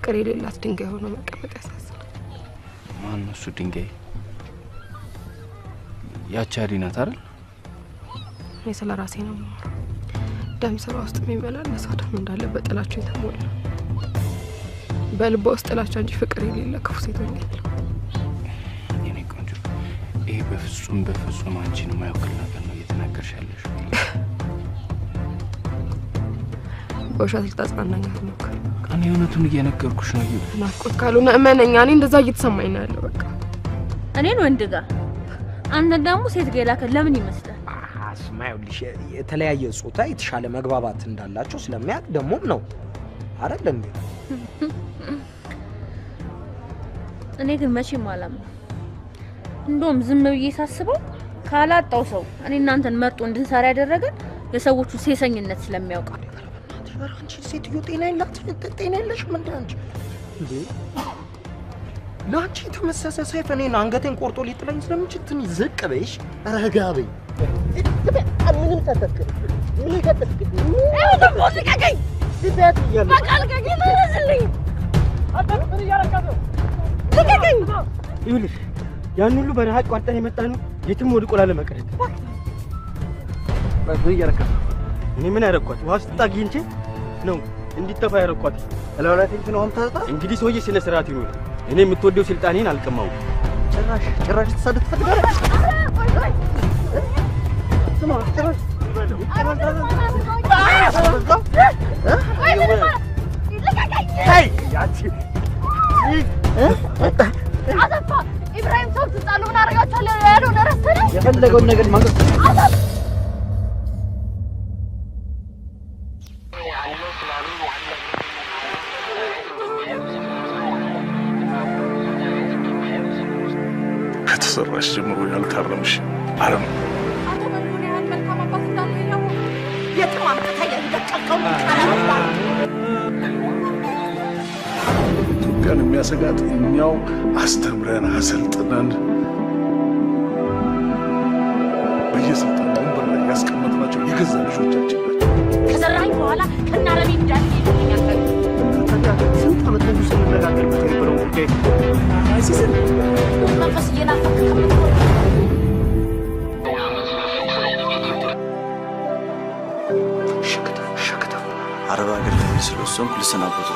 ፍቅር የሌላት ድንጋይ ሆኖ መቀመጥ ያሳዝናል። ማን ነው እሱ ድንጋይ? ያቺ አዲናት አይደል? እኔ ስለ ራሴ ነው ደም ስራ ውስጥ የሚመላለሰው ደም እንዳለ በጥላቻ የተሞላ በልቧ ውስጥ ጥላቻ እንጂ ፍቅር የሌለ ክፉ ሴት ሆኛለሁ። የኔ ቆንጆ ይሄ በፍጹም አንቺን የማይወክል ነገር ነው እየተናገርሽ ያለሽ። በውሸት ልታጽናናኝ አትሞክር። እኔ እውነቱን እየነገርኩሽ ነው። ናፍቆት ካልሆነ እመነኛ፣ እኔ እንደዛ እየተሰማኝ ነው ያለው። በቃ እኔን ወንድ ጋር አንተ ደግሞ ሴት ጋር ላከ ለምን ይመስላል? አስማይልሽ የተለያየ ጾታ የተሻለ መግባባት እንዳላችሁ ስለሚያቅ ደሞም ነው አይደል እንዴ? እኔ ግን መቼም አላምነው። እንደውም ዝም ብዬ ሳስበው ካላጣው ሰው እኔ እናንተን መርጦ እንድንሰራ ያደረገን የሰዎቹ ሴሰኝነት ስለሚያውቅ። አንቺ ሴትዮ ጤና የለሽም እንዴ አንቺ? እንዴ ላንቺ ተመሰሰ ሰይፍ እኔን አንገቴን ቆርጦ ሊጥለኝ ስለምችል ትንሽ ዝቅ በይሽ፣ ረጋ በይ። ምንም ተተከለ ምን ይከተልክ? ደግሞ ልቀቀኝ! ሲበት ይያለ በቃ ልቀቀኝ! ተረዝልኝ! አጣጥር ያረካው ልቀቀኝ! ይኸውልሽ ያን ሁሉ በረሃ ቋርጠን የመጣነው የትም ወድቆላ ለመቀረት ባይ ያረካው። እኔ ምን ያረኳት? ውሃ ስታጊንቼ ነው እንዲተፋ ያረኳት። ለወላቴን ነው አምታታ። እንግዲህ ሰውዬ ስነ ስርዓት ይኖር። እኔ የምትወደው ስልጣኔን አልቀማው። ጭራሽ ተሰደት ፈልጋለህ? ቆይ ስማ ጭራሽ አሰፋ ኢብራሂም ሰው ተጣሉ ምን አረጋቻለሁ ያለው ነረሰለ የፈለገውን ነገር ማንገስ ከተሰራሽ ጀምሮ ያልታረምሽ አረም ኢትዮጵያን የሚያሰጋት እኛው አስተምረን አሰልጥነን በየስልጣን ወንበር ላይ ያስቀመጥናቸው የገዛ ልጆቻችን ናቸው። ከሰራኝ በኋላ ከናረሚ እንዳል ይልኛል። ስንት ዓመት ሙሉ ስንነጋገርበት የነበረው ጉዳይ አይሲስን መንፈስ እየናፈቀ ሸክታ አረብ ሀገር ለሚስለውም ልሰናበቱ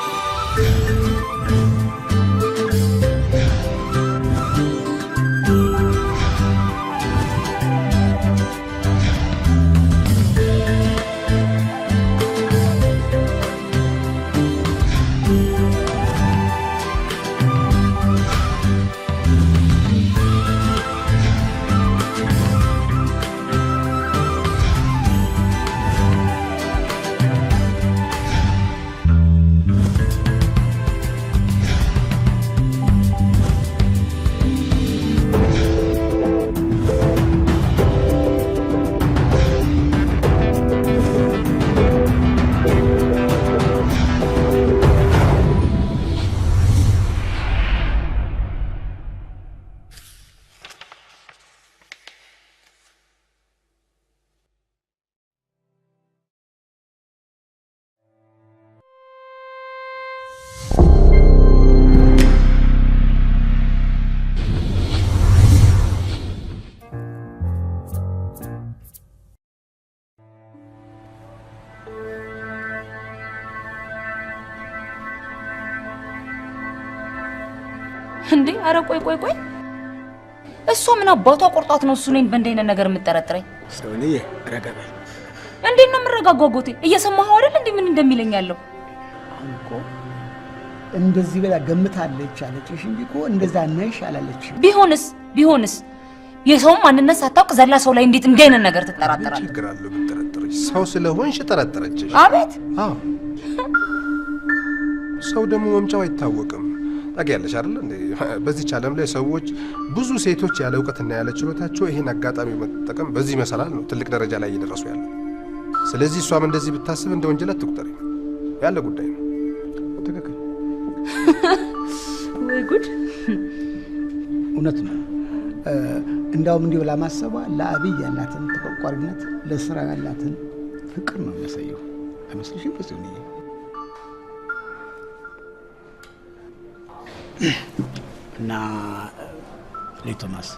እንዴ? አረ ቆይ እሷ ምን አባቷ ቆርጣት ነው እሱ ነኝ በእንደነ ነገር የምጠረጥረኝ? ሰውዬ ረጋበ እንዴ ነው የምረጋጋጎቴ? እየሰማኸው አይደል እንዴ ምን እንደሚለኝ ያለው? አንቆ እንደዚህ በላ ገምታለች አለችሽ እንጂ እኮ እንደዛ ነሽ አላለች። ቢሆንስ የሰው ማንነት ሳታውቅ ዘላ ሰው ላይ እንዴት እንደነ ነገር ትጠራጠራለህ? ችግር አለው ብትጠረጥረሽ? ሰው ስለሆንሽ ጠረጠረችሽ። አቤት አዎ ሰው ደግሞ መምጫው አይታወቅም። ታውቂያለሽ አይደል እንዴ? በዚህ ዓለም ላይ ሰዎች ብዙ ሴቶች ያለ ዕውቀትና ያለ ችሎታቸው ይሄን አጋጣሚ መጠቀም በዚህ መሰላል ነው ትልቅ ደረጃ ላይ እየደረሱ ያለው። ስለዚህ እሷም እንደዚህ ብታስብ እንደ ወንጀል አትቁጠሪ። ያለ ጉዳይ ነው። ትክክል። ወይ ጉድ! እውነት ነው። እንዳውም እንዲሁ ለማሰባ ለአብይ ያላትን ተቆርቋሪነት ለስራ ያላትን ፍቅር ነው የሚያሳየው። አይመስልሽም? በዚህ ነው እና ቶማስ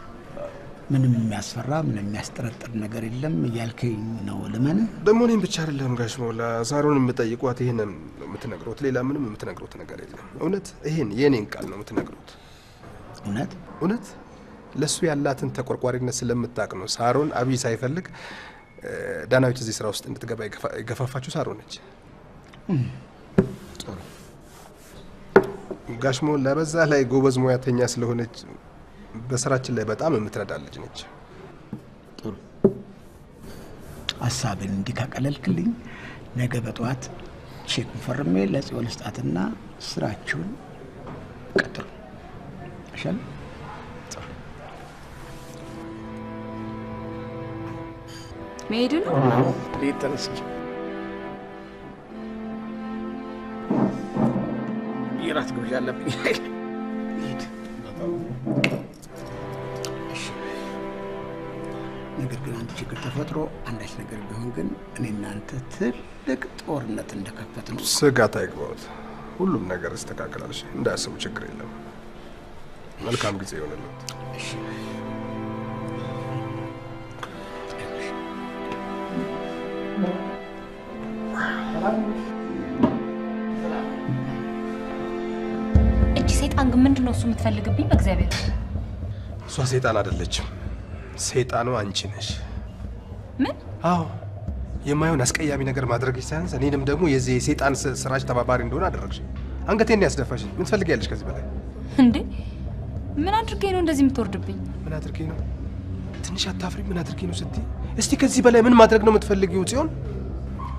ምንም የሚያስፈራ ምንም የሚያስጠረጥር ነገር የለም እያልከኝ ነው ልመን? ደግሞ እኔም ብቻ አይደለም ጋሽ ሞላ ሳሮን የምጠይቋት ይሄንን የምትነግሩት ሌላ ምንም የምትነግሩት ነገር የለም። እውነት ይሄን የኔን ቃል ነው የምትነግሩት። እውነት ለሱ ያላትን ተቆርቋሪነት ስለምታውቅ ነው። ሳሮን አብይ ሳይፈልግ ዳናዊት እዚህ ስራ ውስጥ እንድትገባ የገፋፋችሁ ሳሮን ነች። ጥሩ ጋሽ ሞላ በዛ ላይ ጎበዝ ሙያተኛ ስለሆነች በስራችን ላይ በጣም የምትረዳ ልጅ ነች። ጥሩ ሀሳብን እንዲካቀለልክልኝ ነገ በጠዋት ቼክ ፈርሜ ለጽዮን ስጣትና ስራችሁን ቀጥሉ። እሺ መሄድ ነው ሊተነስ ይራት ግብዣ አለብኝ። ነገር ግን አንድ ችግር ተፈጥሮ አንዳች ነገር ቢሆን ግን እኔ እናንተ ትልቅ ጦርነት እንደከፈት ነው። ስጋት አይግባውት፣ ሁሉም ነገር ይስተካከላል። እሺ እንዳያስቡ፣ ችግር የለም። መልካም ጊዜ ይሆንልዎት። እሺ እቺ ሰይጣን ግን ምንድነው እሱ የምትፈልግብኝ? በእግዚአብሔር እሷ ሰይጣን አይደለችም። ሰይጣኑ አንቺ ነሽ። ምን? አዎ የማይሆን አስቀያሚ ነገር ማድረግ ሳይንስ እኔንም ደግሞ የዚህ የሰይጣን ስራሽ ተባባሪ እንደሆነ አደረግሽ። አንገቴን ያስደፋሽ። ምን ትፈልጊያለሽ ከዚህ በላይ? እንዴ ምን አድርጌ ነው እንደዚህ የምትወርድብኝ? ምን አድርጌ ነው? ትንሽ አታፍሪ? ምን አድርጌ ነው ስትይ? እስቲ ከዚህ በላይ ምን ማድረግ ነው የምትፈልጊው ጽዮን?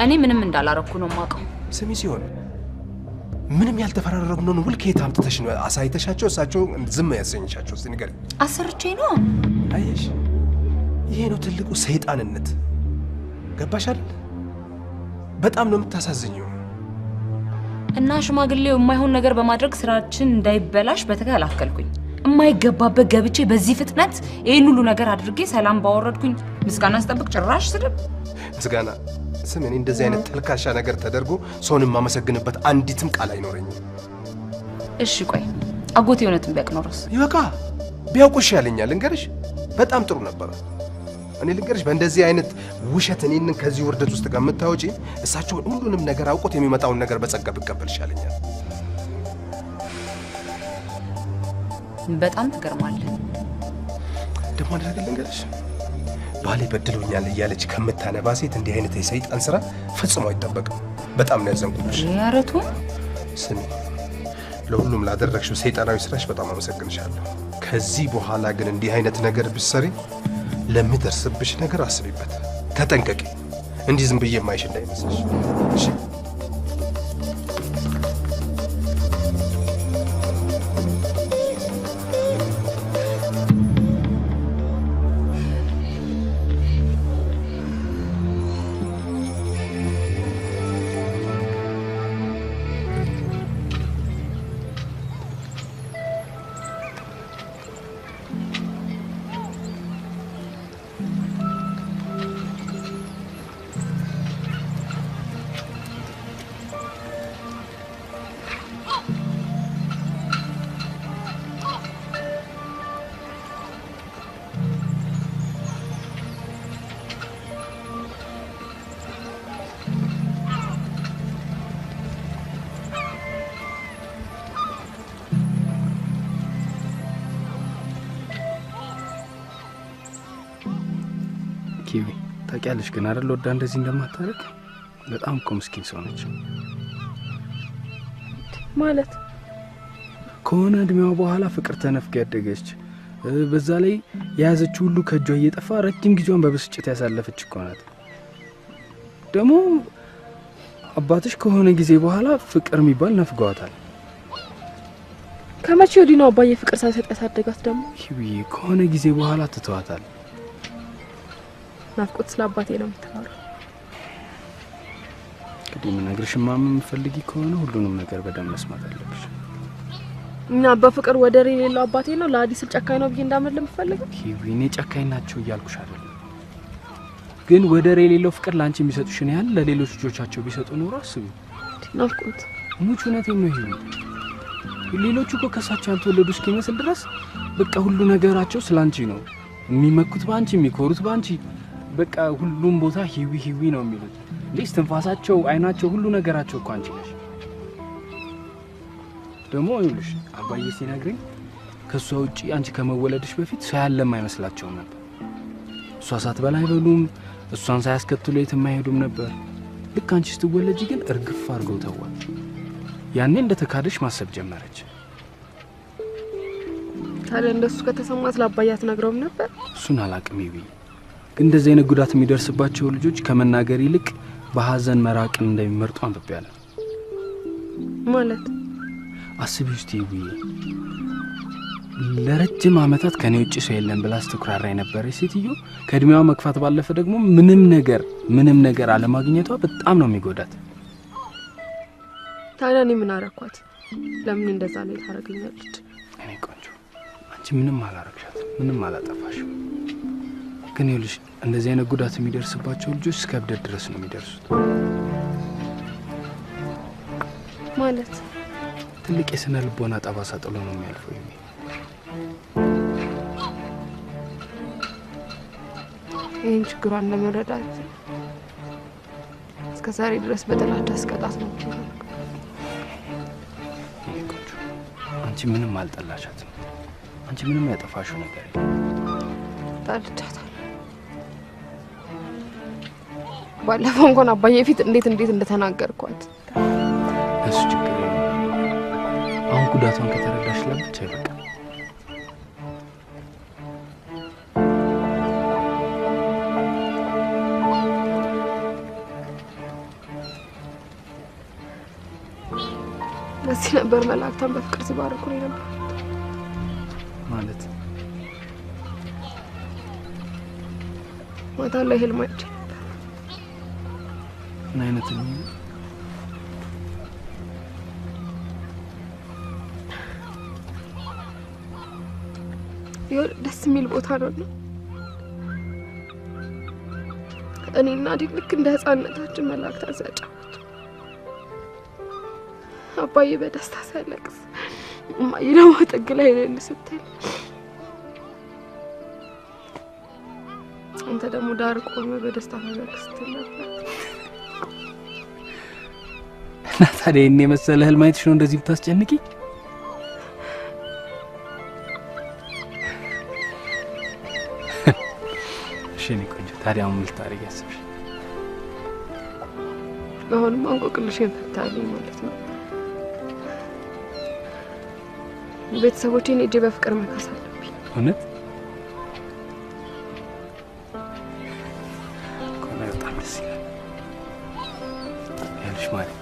እኔ ምንም እንዳላረኩ ነው የማውቀው። ስሚ ጽዮን፣ ምንም ያልተፈራረምነው ነው ውል ከየት አምጥተሽ ነው አሳይተሻቸው እሳቸው ዝም ያሰኝሻቸው? እስቲ ንገሪኝ። አሰርቼ ነው። አየሽ፣ ይሄ ነው ትልቁ ሰይጣንነት። ገባሽ አይደል? በጣም ነው የምታሳዝኘው። እና ሽማግሌው የማይሆን ነገር በማድረግ ስራችን እንዳይበላሽ በተከላከልኩኝ። የማይገባበት ገብቼ በዚህ ፍጥነት ይሄን ሁሉ ነገር አድርጌ ሰላም ባወረድኩኝ ምስጋና ስጠብቅ ጭራሽ ስድብ። ምስጋና ስም እኔ እንደዚህ አይነት ተልካሻ ነገር ተደርጎ ሰውን የማመሰግንበት አንዲትም ቃል አይኖረኝም። እሺ ቆይ አጎቴ እውነትን ቢያውቅ ኖሮስ? ይበቃ፣ ቢያውቁሽ ያለኛል። ልንገርሽ፣ በጣም ጥሩ ነበር። እኔ ልንገርሽ፣ በእንደዚህ አይነት ውሸት እኔን ከዚህ ውርደት ውስጥ ጋር የምታወጪ እሳቸው ሁሉንም ነገር አውቆት የሚመጣውን ነገር በጸጋ ብቀበልሽ ያለኛል። በጣም ትገርማለህ። ደግሞ አድርገን ልንገርሽ፣ ባሌ በድሎኛል እያለች ከምታነባ ሴት እንዲህ አይነት የሰይጣን ስራ ፈጽሞ አይጠበቅም። በጣም ነው ያዘንኩልሽ። ያረቱ ስሚ፣ ለሁሉም ላደረግሽው ሰይጣናዊ ስራሽ በጣም አመሰግንሻለሁ። ከዚህ በኋላ ግን እንዲህ አይነት ነገር ብትሰሪ ለሚደርስብሽ ነገር አስቢበት፣ ተጠንቀቂ። እንዲህ ዝም ብዬ የማይሽ እንዳይመስልሽ እሺ? ኪዊ ታውቂያለሽ ግን አይደል ወዳ እንደዚህ እንደማታረግ። በጣም እኮ ምስኪን ሰው ነች ማለት። ከሆነ እድሜዋ በኋላ ፍቅር ተነፍጋ ያደገች፣ በዛ ላይ የያዘችው ሁሉ ከእጇ እየጠፋ ረጅም ጊዜዋን በብስጭት ያሳለፈች እኮ ናት። ደግሞ አባትሽ ከሆነ ጊዜ በኋላ ፍቅር የሚባል ነፍገዋታል። ከመቼ ወዲህ ነው አባዬ ፍቅር ሳይሰጥ ያሳደጋት? ደግሞ ኪዊ ከሆነ ጊዜ በኋላ ትተዋታል። ናፍቆት ስለ አባቴ ነው የምትኖረው። እንግዲህ ምነግርሽ ማመን የምትፈልጊ ከሆነ ሁሉንም ነገር በደንብ መስማት አለብሽ። እና በፍቅር ወደር የሌለው አባቴ ነው ለአዲስ ጨካኝ ነው ብዬ እንዳመል የምፈልገው? ኪዊ እኔ ጨካኝ ናቸው እያልኩሽ አይደለም፣ ግን ወደር የሌለው ፍቅር ላንቺ የሚሰጡሽን ያህል ለሌሎች ልጆቻቸው ቢሰጡ ኖሮ አስቢ። ናፍቆት ሙቹ እውነቴን ነው። ይሄ ሌሎቹ እኮ ከሳቸው ያልተወለዱ እስኪመስል ድረስ በቃ ሁሉ ነገራቸው ስላንቺ ነው የሚመኩት፣ ባንቺ የሚኮሩት ባንቺ። በቃ ሁሉም ቦታ ሂዊ ሂዊ ነው የሚሉት። ሊስ ትንፋሳቸው፣ አይናቸው፣ ሁሉ ነገራቸው እኮ አንቺ ነሽ። ደግሞ ይኸውልሽ አባዬ ሲነግረኝ ከሷ ውጪ አንቺ ከመወለድሽ በፊት ሰው ያለም አይመስላቸውም ነበር። እሷ ሳትበላ አይበሉም፣ እሷን ሳያስከትሉ የትም አይሄዱም ነበር። ልክ አንቺ ስትወለጂ ግን እርግፍ አድርገው ተዋል። ያኔ እንደተካደሽ ማሰብ ጀመረች። ታዲያ እንደሱ ከተሰማት ለአባዬ አትነግረውም ነበር? እሱን አላቅም ይብይ። ግን እንደዚህ አይነት ጉዳት የሚደርስባቸው ልጆች ከመናገር ይልቅ በሐዘን መራቅን እንደሚመርጡ አንብቤያለሁ። ማለት አስቢ ውስጥ ይብይ፣ ለረጅም ዓመታት ከኔ ውጪ ሰው የለም ብላ ስትኩራራ የነበረች ሴትዮ ከእድሜዋ መግፋት ባለፈ ደግሞ ምንም ነገር አለማግኘቷ በጣም ነው የሚጎዳት። ታዲያ እኔ ምን አረኳት? ለምን እንደዛ ላይ ታረገኛለች? እኔ ቆንጆ አንቺ ምንም አላረግሻት፣ ምንም አላጠፋሽም። ግን ይኸውልሽ እንደዚህ አይነት ጉዳት የሚደርስባቸው ልጆች እስከ እብደት ድረስ ነው የሚደርሱት። ማለት ትልቅ የስነ ልቦና ጠባሳ ጥሎ ነው የሚያልፈው። ይህን ችግሯን ለመረዳት እስከ ዛሬ ድረስ በጥላቻ አስቀጣት ነው። አንቺ ምንም አልጠላሻትም። አንቺ ምንም ያጠፋሽው ነገር የለም። ጠልቻታለሁ። ባለፈው እንኳን አባዬ ፊት እንዴት እንደተናገርኳት። እሱ ችግር የለም። አሁን ጉዳቷን ከተረዳሽ ለብቻ ይበቃ። ለዚህ ነበር መላእክታን በፍቅር ሲባርኩኝ ነበር ማለት። ማታ ላይ ህልም አይቼ ነበር። ምን አይነት ነው? ደስ የሚል ቦታ ነው። እኔና ዲክ ልክ እንደ ህፃንነታችን መላእክታን ሲያጫውቱ፣ አባዬ በደስታ ሲያለቅስ፣ እማዬ ደግሞ ጥግ ላይ ነን ስትል፣ አንተ ደግሞ ዳር ቆመህ በደስታ ፈገግ ስትል ነበር። እና ታዲያ እኔ መሰለ ህልም አይተሽ ነው እንደዚህ ብታስጨንቂ? እሺ እኔ ቆንጆ፣ ታዲያ ምን ልታረጊ ያሰብሽ? አሁንም አንቆቅልሽን ፈታልኝ ማለት ነው። ቤተሰቦቼን እጄ በፍቅር መካስ አለብኝ። እውነት ኮና በጣም ደስ ይላል። ያልሽ ማለት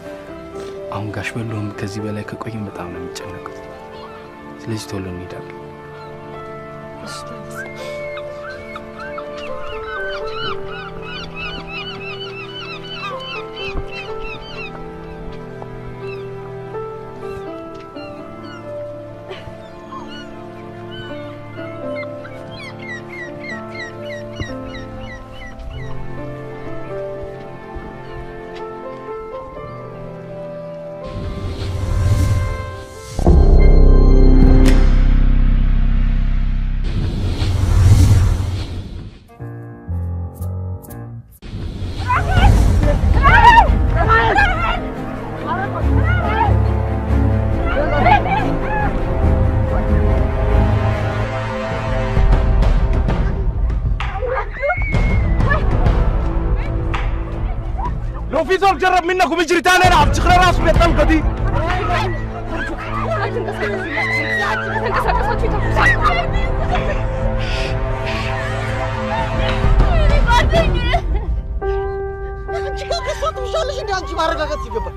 አሁን ጋሽ በለውም ከዚህ በላይ ከቆይም በጣም ነው የሚጨነቁት። ስለዚህ ቶሎ እንሄዳለን። እሺ لو في زول جرب منكم يجري تاني انا هفتخر راسه بالطلقه دي. انت كيف صوت مش قالش انت انت ማረጋገጥ ይገባል።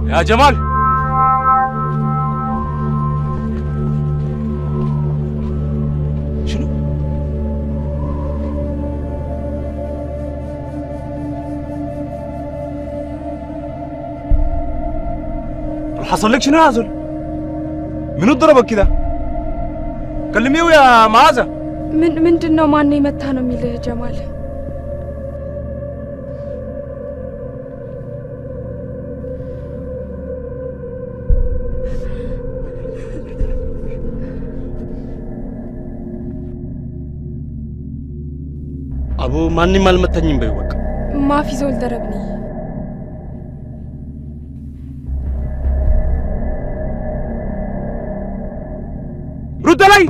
يا جمال شنو؟ حصل لك شنو يا زول؟ منو ضربك كده؟ كلميه يا معاذ. ምንድነው ማን የመታ ነው የሚልህ ጀማል? አቡ ማንንም አልመታኝም በይ በቃ ማፊ ዞል ደረብኒ رد علي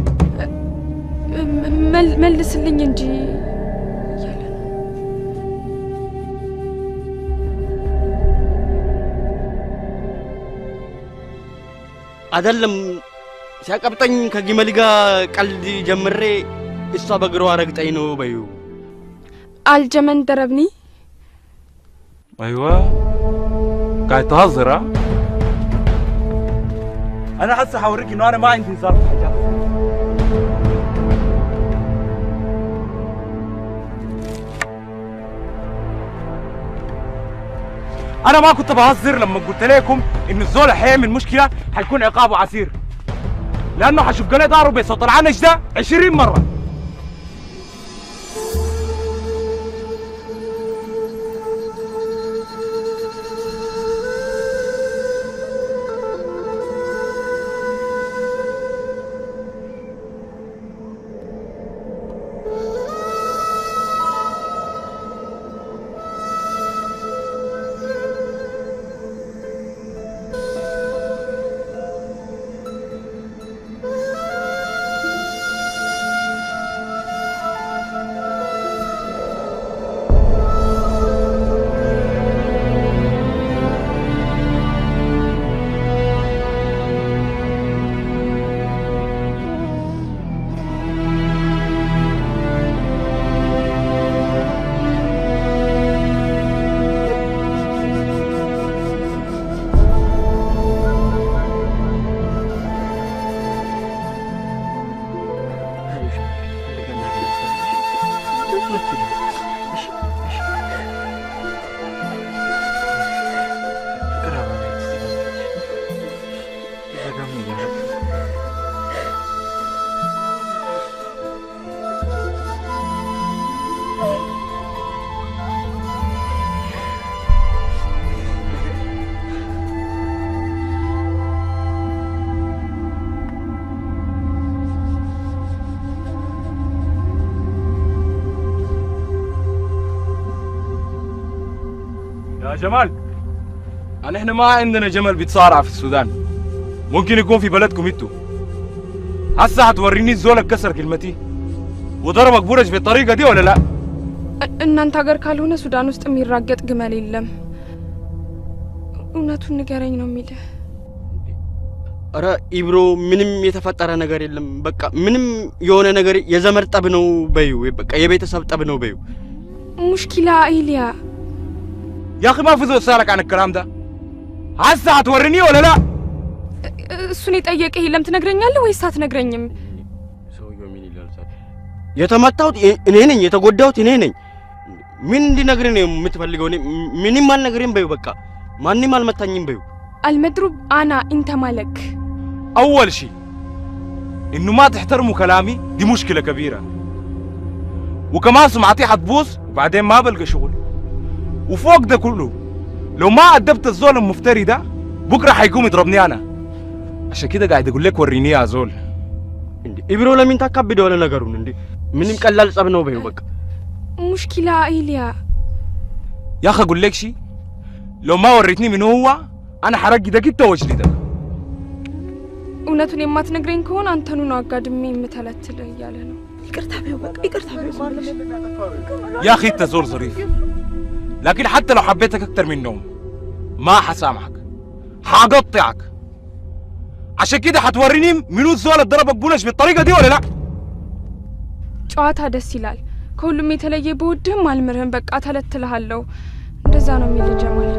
መልስልኝ እንጂ አይደለም ሲያቀብጠኝ ከግመል ጋር ቀልድ ጀምሬ እሷ በግሯ ረግጠኝ ነው በዩ الجمن دربني ايوه قاعد تهزر ها انا هسه حوريك انه انا ما عندي هزار في حاجات انا ما كنت بهزر لما قلت لكم ان الزول حيعمل مشكله حيكون عقابه عسير لانه حشق لي ضهره بصوت العنش ده 20 مره يا جمال احنا ما عندنا جمل بيتصارع في السودان ممكن يكون في بلدكم انتوا هسه هتوريني الزول كسر كلمتي وضربك برج بالطريقه دي ولا لا እናንተ ሀገር ካልሆነ ሱዳን ውስጥ የሚራገጥ ግመል የለም እውነቱን ንገረኝ ነው የሚልህ አረ ኢብሮ ምንም የተፈጠረ ነገር የለም በቃ ምንም የሆነ ነገር የዘመድ ጠብ ነው በዩ በቃ የቤተሰብ ጠብ ነው በዩ ሙሽኪላ ኢሊያ يا اخي ما في زول سالك عن الكلام ده هسه هتوريني ولا لا እሱን የጠየቀህ የለም ትነግረኛለህ ወይስ አትነግረኝም ሰውየው ምን ይላል የተመታሁት እኔ ነኝ የተጎዳሁት እኔ ነኝ ምን እንዲነግርህ ነው የምትፈልገው ምንም አልነግርህም በዩ በቃ ማንንም አልመታኝም በዩ المضروب انا انت مالك اول شيء انه ما تحترموا كلامي دي مشكله كبيره وكمان سمعتي حتبوظ وبعدين ما بلقى شغل وفوق ده كله لو ما أدبت الزول المفتري ده بكره حيقوم يضربني انا عشان كده قاعد اقول لك وريني يا زول ኢብሮ ለምን ታካብደ ወለ ነገሩን እንዴ ምንም ቀላል ጸብ ነው በዩ በቃ مشكله ايليا يا اخي اقول لك شيء لو ما وريتني من هو انا حرقي ده كده وجلدك እውነቱን የማትነግረኝ ከሆነ አንተኑ ነው አጋድሜ የምተለትልህ እያለ ነው ይቅርታ በዩ በቃ ይቅርታ በዩ يا اخي انت زول ظريف لكن حتى لو حبيتك اكتر منهم ما حسامحك حقطعك عشان كده هتوريني منو الزول ضربك بولش بالطريقه دي ولا لا ጨዋታ ደስ ይላል ከሁሉም የተለየ በውድም አልምርህም በቃ ተለትልሃለሁ እንደዛ ነው የሚል ጀማል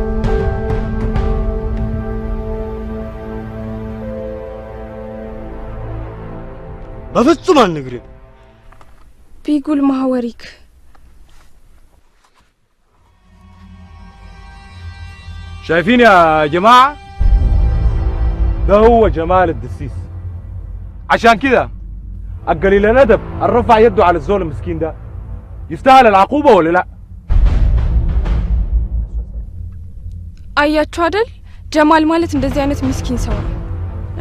በፍጹም አልነግርም بيقول ما هوريك شايفين يا جماعة ده هو جمال الدسيس عشان كده القليل الأدب الرفع يده على الزول المسكين ده يستاهل العقوبة ولا لا አያችሁ አይደል ጀማል ማለት እንደዚህ አይነት ምስኪን ሰው ነው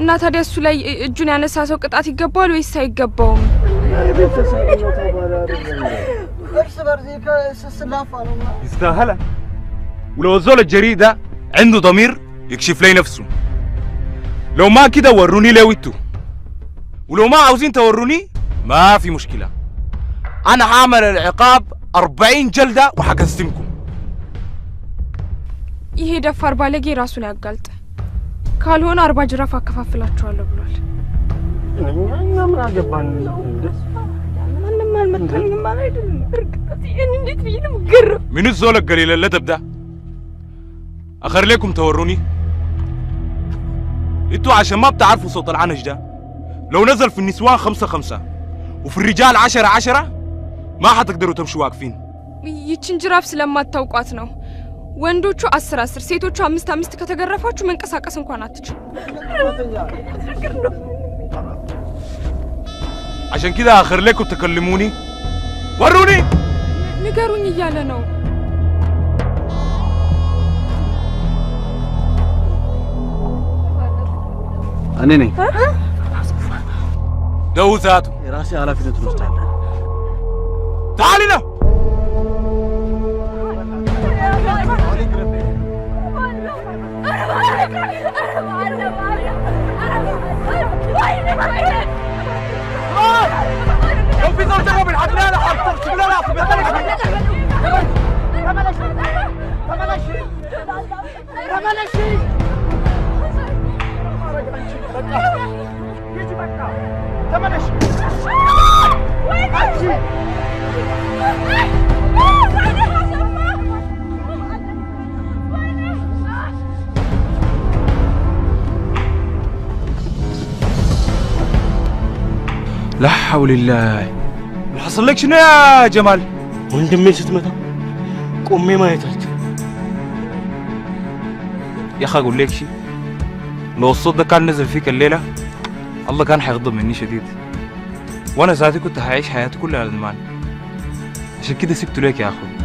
እና ታዲያ እሱ ላይ እጁን ያነሳ ሰው ቅጣት ይገባዋል ወይስ አይገባውም يستاهل ولو الزول الجريء ده عنده ضمير يكشف لي نفسه لو ما كده وروني لويتو ولو ما عاوزين توروني ما في مشكلة أنا هعمل العقاب 40 جلدة وحقسمكم ይሄ ደፋር ባለጌ ራሱን ያጋልጥ ካልሆነ 40 ጅራፍ አከፋፍላችኋለሁ ብሏል እኛ ምን አገባን ምንም አልመጣልኝም ማለት አይደለም እርግጠት ይሄን እንዴት ብዬንም ግር من الزول القليل اللي تبدا اخر لكم توروني انتوا عشان ما بتعرفوا صوت العنج ده لو نزل في النسوان 5 وفي الرجال 10 ما حتقدروا تمشوا واقفين ይችን ጅራፍ ስለማታውቋት ነው ወንዶቹ 10 ሴቶቹ 5 ከተገረፋችሁ መንቀሳቀስ እንኳን አትችሉ عشان كده اخر لكم تكلموني وروني ንገሩኝ እያለ ነው እኔ ነኝ دوزاتو የራሴ ኃላፊነት ወስዳለሁ تعالي له لو في زول جرب الحبلة لا حرطر شبلة لا لا حول الله اللي حصل لك شنو يا جمال ወንድሜ ስትመታ ቆሜ ማየታች يا اخي اقول لك شيء لو الصوت ده كان نزل فيك الليله الله كان حيغضب مني شديد وانا ذاتي كنت هعيش حياتي كلها ندمان عشان كده سبته لك يا اخوي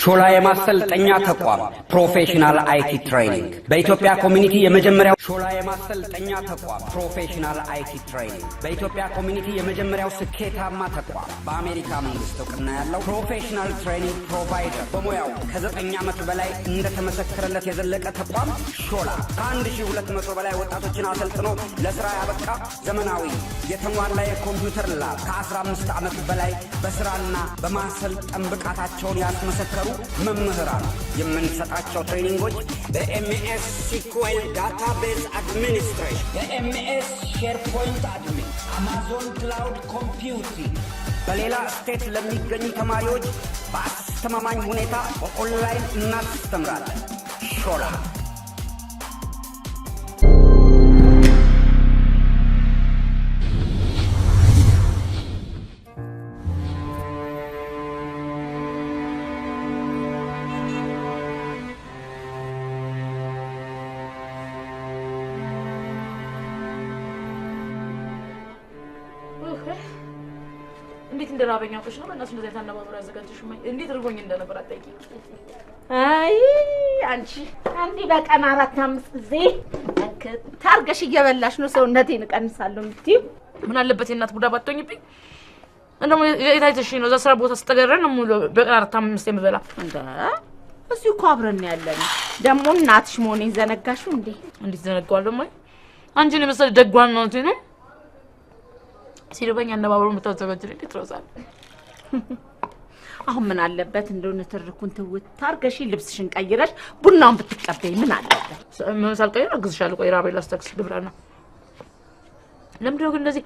ሾላ የማሰልጠኛ ተቋም ፕሮፌሽናል አይቲ ትሬኒንግ በኢትዮጵያ ኮሚኒቲ የመጀመሪያው ሾላ የማሰልጠኛ ተቋም ፕሮፌሽናል አይቲ ትሬኒንግ በኢትዮጵያ ኮሚኒቲ የመጀመሪያው ስኬታማ ተቋም በአሜሪካ መንግስት እውቅና ያለው ፕሮፌሽናል ትሬኒንግ ፕሮቫይደር በሙያው ከ9 ዓመት በላይ እንደተመሰከረለት የዘለቀ ተቋም ሾላ ከ1200 በላይ ወጣቶችን አሰልጥኖ ለስራ ያበቃ ዘመናዊ የተሟላ የኮምፒውተር ላብ ከ15 ዓመት በላይ በስራና በማሰልጠን ብቃታቸውን ያስመሰከሩ መምህራን የምንሰጣቸው ትሬኒንጎች በኤምኤስ ሲኩዌል ዳታቤዝ አድሚኒስትሬሽን በኤምኤስ ሼርፖይንት አድሚን አማዞን ክላውድ ኮምፒውቲንግ በሌላ ስቴት ለሚገኙ ተማሪዎች በአስተማማኝ ሁኔታ በኦንላይን እናስተምራለን። ሾላ እንዴት እንደራበኝ አውቀሽ ነው በእናትሽ እንደዛ ታናባብራ ያዘጋጀሽ ማይ እንዴት እርጎኝ እንደነበር አጣቂ አይ አንቺ አንዲ በቀን 4-5 ጊዜ ታርገሽ እየበላሽ ነው ሰውነቴን እቀንሳለሁ እንዴ ምን አለበት የእናት ቡዳ ባትሆኝብኝ እንደሞ የታይተሽ ነው እዛ ስራ ቦታ ስተገረን ነው በቀን 4-5 የምበላ እንዴ እዚህ እኮ አብረን ያለን ደሞ እናትሽ መሆኔን ዘነጋሽው እንዴ እንዴት ዘነጋዋለሁ ማይ አንቺን መሰለ ደጓን ነው እንት ነው ሲርበኛ አነባብሮ መታዘጋጅ እንዴት ትሮዛል አሁን ምን አለበት እንደሆነ ተርኩን ተውት ታርገሽ ልብስሽን ቀይረሽ ቡናውን ብትቀበይ ምን አለበት ሳልቀይር አግዝሻለሁ ቆይ ራቤል አስተክስ ልብራና ለምንድነው ግን እንደዚህ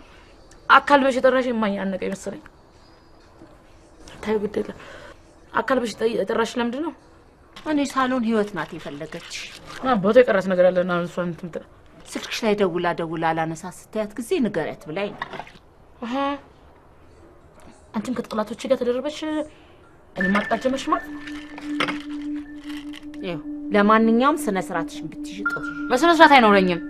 አካል በሽተራሽ የማያነቀ ይመስለኝ ታዩ ግዴለ አካል በሽተራሽ ለምንድነው እኔ ሳሎን ህይወት ናት የፈለገች ቦቴ ቀራስ ነገር አለና እሷን ትምጣ ስልክሽ ላይ ደውላ አላነሳ ስትያት ጊዜ ንገሪያት ብላኝ አሃ አንቺም ከጥላቶች ጋር ተደረበሽ እኔ ማጣጀመሽ ማለት ይኸው ለማንኛውም ስነ ስርዓትሽን ብትይዥ ጥሩ በስነ ስርዓት አይኖረኝም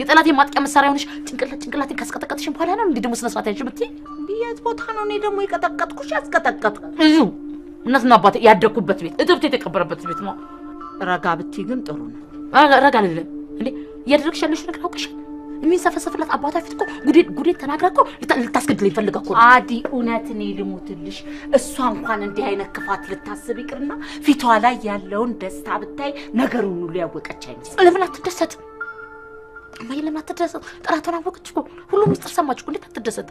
የጠላቴ ማጥቂያ መሳሪያ ሆነሽ ጭንቅላቴን ካስቀጠቀጥሽን በኋላ ነው እንዴ ደሞ ስነ ስርዓት ያንቺ ብትይ ቢያት ቦታ ነው እኔ ደሞ የቀጠቀጥኩሽ ያስቀጠቀጥኩ እዙ እናትና አባቴ ያደኩበት ቤት እጥብቴ የተቀበረበት ቤት ነው ረጋ ብትይ ግን ጥሩ ነው ረጋ አይደለም እንዴ ያደረግሽ ያለሽ ነገር አውቀሽ ምን ሰፈሰፈላት አባታ ፊት እኮ ጉዴ ተናግራኮ ልታስገድልኝ ፈልጋ እኮ አዲ እውነትን ይልሙትልሽ እሷ እንኳን እንዲህ አይነት ክፋት ልታስብ ይቅርና ፊቷ ላይ ያለውን ደስታ ብታይ ነገሩን ሁሉ ያወቀች አይመስል ለምን አትደሰት ማይ ለምን አትደሰት ጥራቷን አወቀች እኮ ሁሉም ምስጥር ሰማች እኮ እንዴት አትደሰት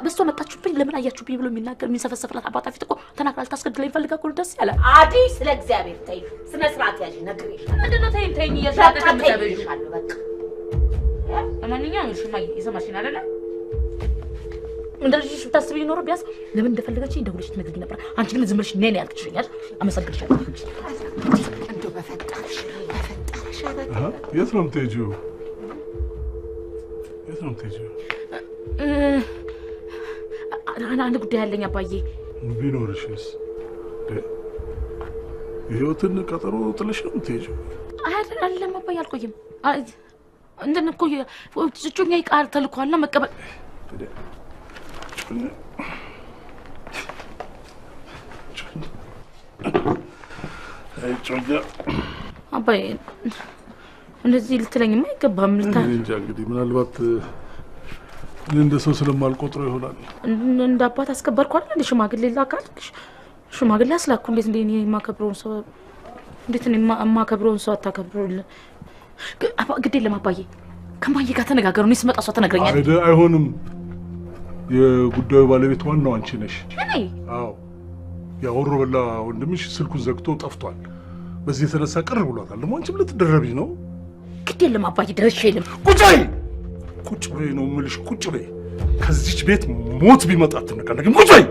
በሷ መጣችሁብኝ ለምን አያችሁብኝ ብሎ የሚናገር ምን ሰፈሰፈላት አባታ ፊት እኮ ተናግራ ልታስገድልኝ ፈልጋ እኮ ደስ ያለ አዲ ስለ እግዚአብሔር ተይ ስነ ስርዓት ያዥ ነግሬሽ ምንድነው ተይኝ እያሻለሽ ተበይሻለሁ በቃ ለማንኛውም ሽማይ ይዘማሽን አይደለ እንደዚህ ብታስቢ ኖሮ ቢያስ ለምን እንደፈለገችኝ እንደውልሽ ትነግሪኝ ነበር አንቺ ግን ዝም ብለሽ ነኝ ያልክሽኛል አመሰግንሻለሁ እንደው በፈጣሽ የት ነው የምትሄጂው አንድ ጉዳይ አለኝ አባዬ ቢኖርሽስ የህይወትን ቀጠሮ ጥለሽ ነው የምትሄጂው አይደለም አባዬ አልቆይም እንደነ እኮ እጮኛ ይቃል ተልኳልና መቀበል እጮኛ አባዬ እንደዚህ ልትለኝማ አይገባም እንጃ እንግዲህ ምናልባት እንደ ሰው ስለማልቆጥረው ይሆናል እንደ አባት አስከበርኩ አይደል እንደ ሽማግሌ ላካልሽ ሽማግሌ አስላኩ እንዴት እንደኔ የማከብረውን ሰው እንዴት እኔ የማከብረውን ሰው አታከብሩልኝ ግዴ ለማባዬ ከማዬ ጋር ተነጋገሩ ነው ስመጣ ሰው ተነግረኛል አይሆንም የጉዳዩ ባለቤት ዋናው አንቺ ነሽ እኔ አዎ ያወሩ በላ ወንድምሽ ስልኩን ዘግቶ ጠፍቷል በዚህ የተነሳ ቅር ብሏታል ደግሞ አንቺም ልትደረቢ ነው ግዴ ለማባዬ ደረሽልም ቁጭ በይ ነው የምልሽ ቁጭ በይ ከዚች ቤት ሞት ቢመጣ አትነቃነቅም ቁጭ በይ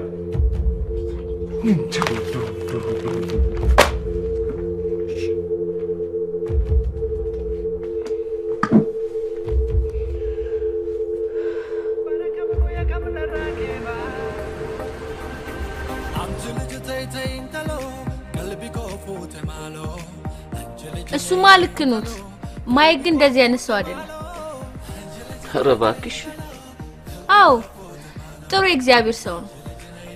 እሱማ ልክ ነው ማይክ ግን እንደዚህ አይነት ሰው አይደለም ኧረ እባክሽ አው ጥሩ እግዚአብሔር ሰው ነው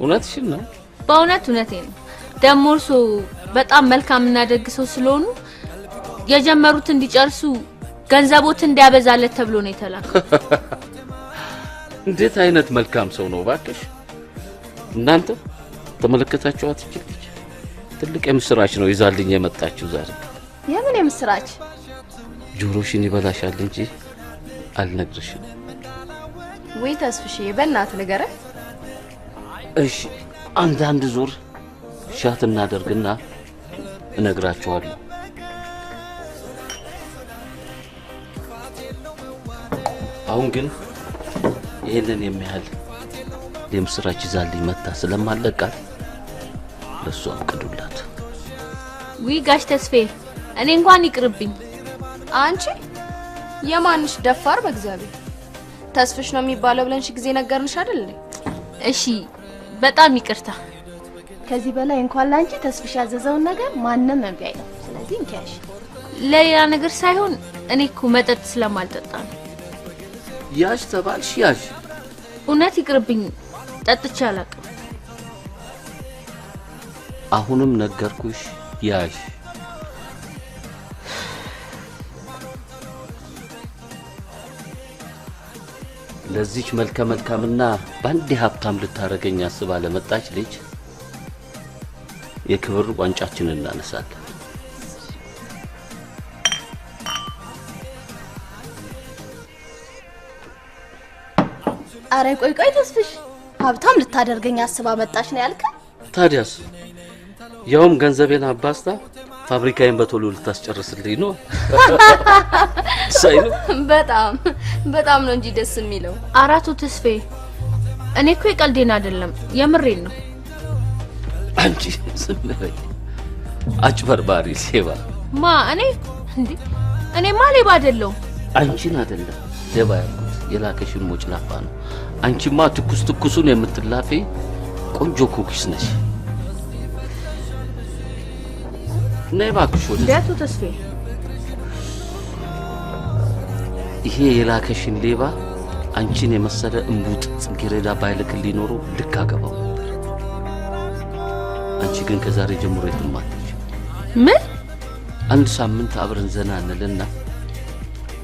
እውነትሽን ነው በእውነት እውነቴን ነው ደሞ እርሱ በጣም መልካምና ደግ ሰው ስለሆኑ የጀመሩት እንዲጨርሱ ገንዘቦት እንዲያበዛለት ተብሎ ነው የተላከው እንዴት አይነት መልካም ሰው ነው እባክሽ እናንተ ተመለከታችኋት ይችላል ትልቅ የምስራች ነው ይዛልኝ የመጣችው ዛሬ የምን የምስራች ጆሮሽን ይበላሻል እንጂ አልነግርሽም ወይ ተስፍሽ በእናት ንገረ እሺ አንድ ዙር ሻት እናደርግና እነግራችኋለሁ አሁን ግን ይሄንን የሚያህል የምስራች ይዛልኝ መጣ ስለማለቃት ለሷ አቅዱላት ወይ ጋሽ ተስፌ እኔ እንኳን ይቅርብኝ አንቺ የማንሽ ደፋር በእግዚአብሔር ተስፍሽ ነው የሚባለው ብለንሽ ጊዜ ነገርንሽ አይደል እሺ በጣም ይቅርታ ከዚህ በላይ እንኳን ላንቺ ተስፍሽ ያዘዘውን ነገር ማንንም እምቢ አይልም ስለዚህ እንኪያሽ ለሌላ ነገር ሳይሆን እኔ እኮ መጠጥ ስለማልጠጣ ነው ያሽ ተባልሽ ያሽ እውነት ይቅርብኝ ጠጥቼ አላውቅም አሁንም ነገርኩሽ ያዥ ለዚች መልካምና ባንዲ ሀብታም ልታረገኝ አስባ ለመጣች ልጅ የክብር ዋንጫችንን እናነሳለን አረ ቆይ ተስፍሽ ሀብታም ልታደርገኝ አስባ መጣች ነው ያልከ ታዲያስ ያውም ገንዘቤን አባስታ ፋብሪካዬን በቶሎ ልታስጨርስልኝ ነው ሳይሉ በጣም ነው እንጂ ደስ የሚለው አራቱ ተስፌ እኔ እኮ የቀልዴን አይደለም የምሬን ነው አንቺ ዝም በይ አጭበርባሪ ሌባ ማ እኔ ማ ሌባ አይደለም አንቺን አይደለም ሌባ ያልኩት የላከሽን ሞጭላፋ ነው አንቺማ ትኩሱን የምትላፊ ቆንጆ ኩኪስ ነሽ ነይባክሽ ወደ ቢያቱ ተስፌ ይሄ የላከሽን ሌባ አንቺን የመሰለ እንቡጥ ጽጌረዳ ባይልክልኝ ኖሮ ልክ አገባው ነበር አንቺ ግን ከዛሬ ጀምሮ የትማለች ምን አንድ ሳምንት አብረን ዘና እንልና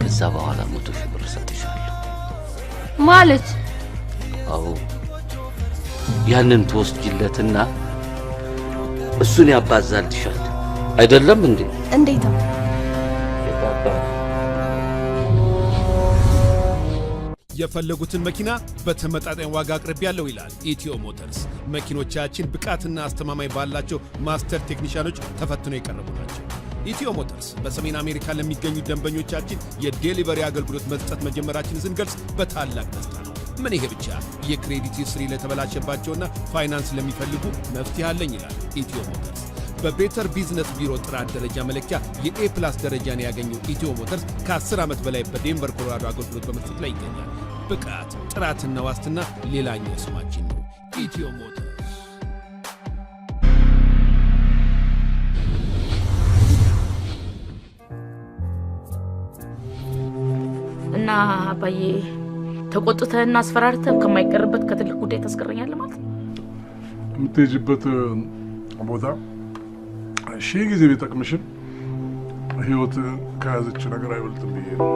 ከዛ በኋላ 100,000 ብር ሰጥሻለሁ ማለት አዎ ያንን ተወስጂለትና እሱን ያባዛልሻል አይደለም እንዴ እንዴት ነው የፈለጉትን መኪና በተመጣጣኝ ዋጋ አቅርብ ያለው ይላል ኢትዮ ሞተርስ መኪኖቻችን ብቃትና አስተማማኝ ባላቸው ማስተር ቴክኒሻኖች ተፈትነው የቀረቡ ናቸው ኢትዮ ሞተርስ በሰሜን አሜሪካ ለሚገኙ ደንበኞቻችን የዴሊቨሪ አገልግሎት መስጠት መጀመራችንን ስንገልጽ በታላቅ ደስታ ነው ምን ይሄ ብቻ የክሬዲት ሂስትሪ ለተበላሸባቸውና ፋይናንስ ለሚፈልጉ መፍትሄ አለኝ ይላል ኢትዮ ሞተርስ በቤተር ቢዝነስ ቢሮ ጥራት ደረጃ መለኪያ የኤ+ ደረጃን ያገኘው ኢትዮ ሞተርስ ከ10 ዓመት በላይ በዴንቨር ኮሎራዶ አገልግሎት በመስጠት ላይ ይገኛል ብቃት ጥራትና ዋስትና ሌላኛው ስማችን ነው ኢትዮ ሞተርስ እና አባዬ ተቆጥተህና አስፈራርተህ ከማይቀርበት ከትልቅ ጉዳይ ታስቀረኛለህ ማለት ነው የምትሄጂበት ቦታ ሺህ ጊዜ ቢጠቅምሽም ህይወት ከያዘች ነገር አይበልጥም ብዬ ነው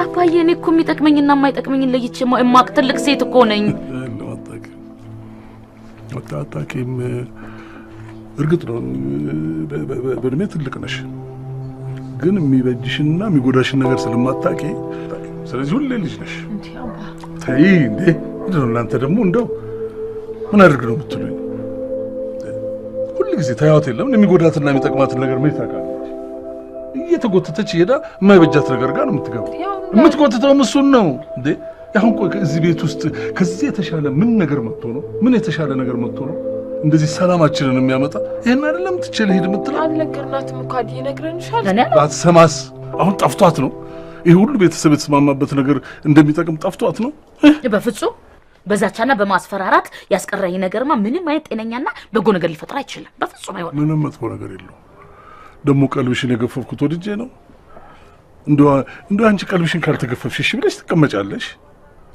አባዬ እኔ እኮ የሚጠቅመኝና የማይጠቅመኝን ለይቼ የማውቅ ትልቅ ሴት እኮ ነኝ ወጣታቂም እርግጥ ነው በእድሜ ትልቅ ነሽ ግን የሚበጅሽና የሚጎዳሽን ነገር ስለማታውቂ ስለዚህ ሁሌ ልጅ ነሽ ተይ እንዴ እናንተ ደግሞ እንደው ምን አድርግ ነው የምትሉኝ ሁሉ ጊዜ ታያውት የለም የሚጎዳትና የሚጠቅማትን ነገር ምን ታውቃለች እየተጎተተች ሄዳ የማይበጃት ነገር ጋር ነው የምትገባው የምትጎተተው እሱን ነው እንዴ ያሁን ቆይ እዚህ ቤት ውስጥ ከዚህ የተሻለ ምን ነገር መጥቶ ነው ምን የተሻለ ነገር መጥቶ ነው እንደዚህ ሰላማችንን የሚያመጣ ይሄን አይደለም ትችል ሄድ የምትለው አልነገርናትም እኮ አዲ ይነግረንሻል ባትሰማስ አሁን ጠፍቷት ነው ይሄ ሁሉ ቤተሰብ የተስማማበት ነገር እንደሚጠቅም ጠፍቷት ነው በፍጹም በዛቻና በማስፈራራት ያስቀረኝ ነገርማ ምንም አይነት ጤነኛና በጎ ነገር ሊፈጥር አይችልም በፍጹም አይሆንም ምንም መጥፎ ነገር የለው ደሞ ቀልብሽን የገፈፍኩት ወድጄ ነው እንደው አንቺ ቀልብሽን ካልተገፈፍሽ እሺ ብለሽ ትቀመጫለሽ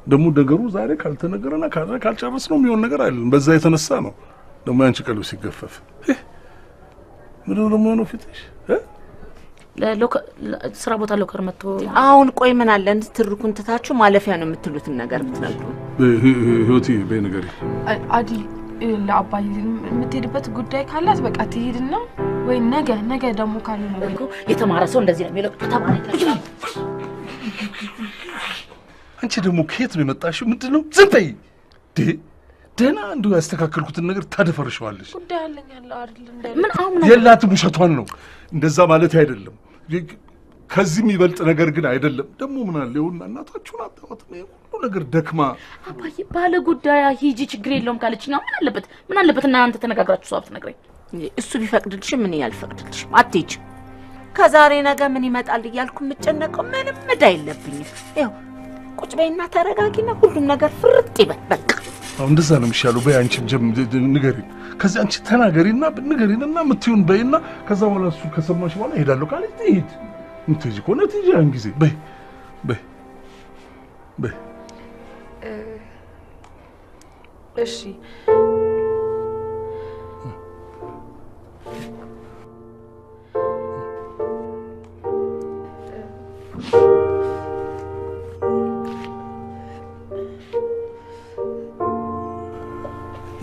ደሞ ነገሩ ዛሬ ካልተነገረና ካልጨረስ ነው የሚሆን ነገር አይደለም በዛ የተነሳ ነው ደሞ አንቺ ቀልብ ሲገፈፍ ምን ነው ፊትሽ ስራ ቦታ ሎከር መጥቶ አሁን ቆይ ምን አለ እንትርኩን ትታችሁ ማለፊያ ነው የምትሉትን ነገር ብትነግሩ ህይወቴ በነገሪ አዲ ለአባይ የምትሄድበት ጉዳይ ካላት በቃ ትሄድና ወይ ነገ ደሞ ካለ ነው እኮ የተማረ ሰው እንደዚህ ነው የሚለው ተማረ አንቺ ደሞ ከየት ነው የመጣሽው ምንድነው ዝም በይ ደና እንዱ ያስተካከልኩትን ነገር ታደፈርሻለሽ ጉዳይ አለኝ አለ አይደል ምን አሁን የላትም ውሸቷን ነው እንደዛ ማለት አይደለም ከዚህ የሚበልጥ ነገር ግን አይደለም ደሞ ምን አለ ይሁንና እናታችሁን አጣወት ነው ሁሉ ነገር ደክማ አባዬ ባለ ጉዳይ ሂጂ ችግር የለውም ካለችኝ ምን አለበት እናንተ ተነጋግራችሁ ሰው አትነግረኝ እሱ ቢፈቅድልሽ ምን ያልፈቅድልሽ አትሄጂ ከዛሬ ነገ ምን ይመጣል እያልኩ የምጨነቀው ምንም እዳ የለብኝም ይኸው ቁጭ በይና ተረጋጊና ሁሉም ነገር ፍርጥ ይበል በቃ አሁን እንደዛ ነው የሚሻለው በአንቺም ጀም ንገሪ ከዛ አንቺ ተናገሪና ንገሪና ምትዩን በይና ከዛ በኋላ እሱ ከሰማሽ በኋላ ሄዳለሁ ካለ ትሄድ ምትጂ ኮነ ትጂ ያን ጊዜ በይ እሺ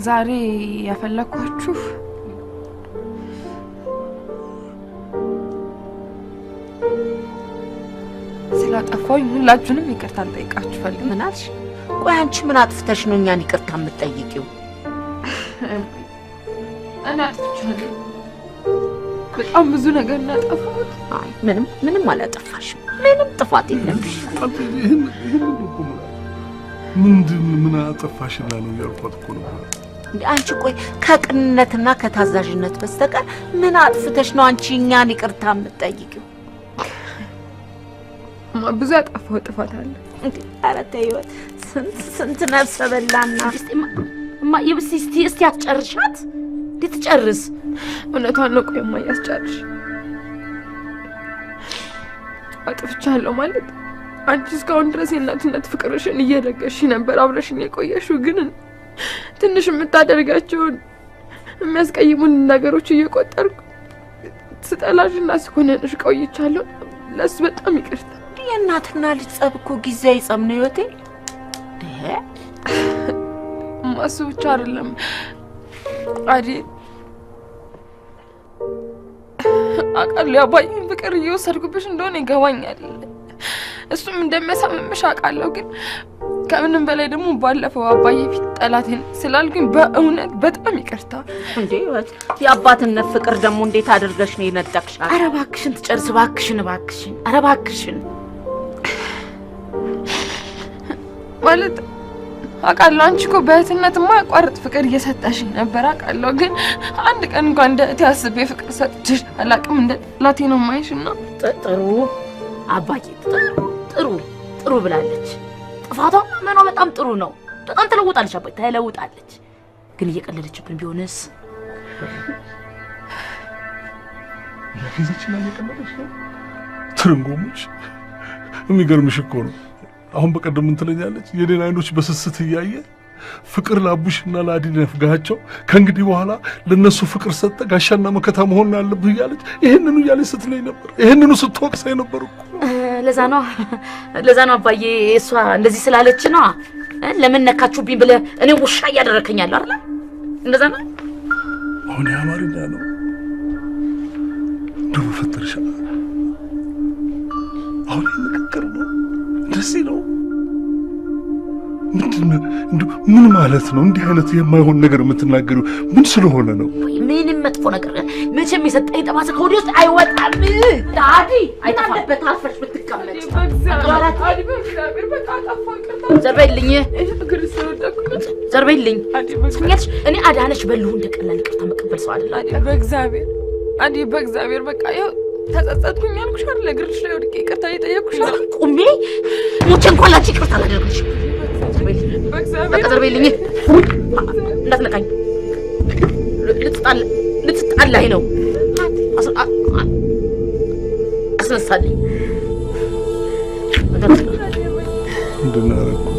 ዛሬ ያፈለኳችሁ ስላጠፋሁኝ ሁላችሁንም ይቅርታ ልጠይቃችሁ ፈልግ። ምን አልሽ? ቆይ አንቺ ምን አጥፍተሽ ነው እኛን ይቅርታ የምትጠይቂው? እኔ አጥፍቻለሁ። በጣም ብዙ ነገር እናጠፋሁት። አይ ምንም አላጠፋሽም። ምንም ጥፋት የለብሽ። ምን አጠፋሽና ነው ያልኳት እኮ ነው። አንቺ ቆይ ከቅንነትና ከታዛዥነት በስተቀር ምን አጥፍተሽ ነው አንቺ እኛን ይቅርታ የምትጠይቂው? ብዙ ያጠፋው ጥፋት አለ። ኧረ ተይው። ስንት ነፍሰ በላና እስቲ አትጨርሻት። እንዴት ትጨርስ? እውነቷን ነው። ቆይማ ያስጨርሽ። አጥፍቻለሁ ማለት አንቺ እስካሁን ድረስ የእናትነት ፍቅርሽን እየለገሽ ነበር አብረሽኝ የቆየሽው። ግን ትንሽ የምታደርጋቸውን የሚያስቀይሙን ነገሮች እየቆጠርኩ ስጠላሽና ስኮነንሽ ቆይቻለሁ። ለሱ በጣም ይቅርታ። የእናትና ልጅ ጸብ እኮ ጊዜያዊ ጸብ ነው ህይወቴ። ማሱ ብቻ አይደለም አዲ አቃል ያባይን ፍቅር እየወሰድኩብሽ እንደሆነ ይገባኛል። እሱም እንደሚያሳምምሽ አውቃለሁ። ግን ከምንም በላይ ደግሞ ባለፈው አባዬ ፊት ጠላቴን ስላልኩኝ በእውነት በጣም ይቅርታ። እንዴ የአባትነት ፍቅር ደግሞ እንዴት አድርገሽ ነው የነጠቅሻት? ኧረ እባክሽን ትጨርስ እባክሽን። ኧረ እባክሽን ማለት አውቃለሁ። አንቺ እኮ በእህትነትማ ያቋርጥ ፍቅር እየሰጠሽኝ ነበር አውቃለሁ። ግን አንድ ቀን እንኳን እንደ እህቴ አስቤ ፍቅር ሰጥቼሽ አላውቅም። እንደ ጠላቴ ነው የማይሽና ጥሩ አባዬ ጥሩ ብላለች። ጥፋቷ ምኗ በጣም ጥሩ ነው። በጣም ተለውጣለች አባዬ ተለውጣለች። ግን እየቀለለችብን ቢሆንስ? ለጊዜች ላይ እየቀለለች ነው። ትርንጎምሽ የሚገርምሽ እኮ ነው። አሁን በቀደም ምን ትለኛለች? የኔን አይኖች በስስት እያየ ፍቅር ለአቡሽና ለአዲ ነፍጋቸው ከእንግዲህ በኋላ ለነሱ ፍቅር ሰጠ ጋሻና መከታ መሆን አለብህ እያለች ይሄንኑ እያለች ስትለኝ ነበር። ይሄንኑ ስትወቅሰኝ ነበር እኮ። ለዛ ነው አባዬ እሷ እንደዚህ ስላለች ነው። ለምን ነካችሁብኝ ብለህ እኔ ውሻ እያደረከኛለሁ አይደል? እንደዛ ነው። አሁን ያማርኛ ነው ደሞ ፈተርሻ። አሁን ንግግር ነው እንደዚህ ነው። ምን ማለት ነው? እንዲህ አይነት የማይሆን ነገር የምትናገሪው ምን ስለሆነ ነው? ምንም መጥፎ ነገር መቼም የሰጠኝ ጠባሳ ከወዲህ ውስጥ አይወጣም። ዳዲ አይተፋበት አልፈሽ ብትቀመጥ ዘርበይልኝ። እኔ አዳነች በልሁ እንደቀላል ይቅርታ መቀበል ሰው አይደለም። በእግዚአብሔር በቃ ይኸው ተጸጸትኩኝ ያልኩሽ አይደል? እግርሽ ላይ ወድቄ ይቅርታ እየጠየቅኩሽ አይደል? ቁሜ ሞቼ እንኳን ላንቺ ይቅርታ አላደርግልሽም። በቃ ዘርበይልኝ፣ እንዳትነካኝ። ልትጣላኝ ነው። አስነሳልኝ። ምንድን ነው ያደረኩት?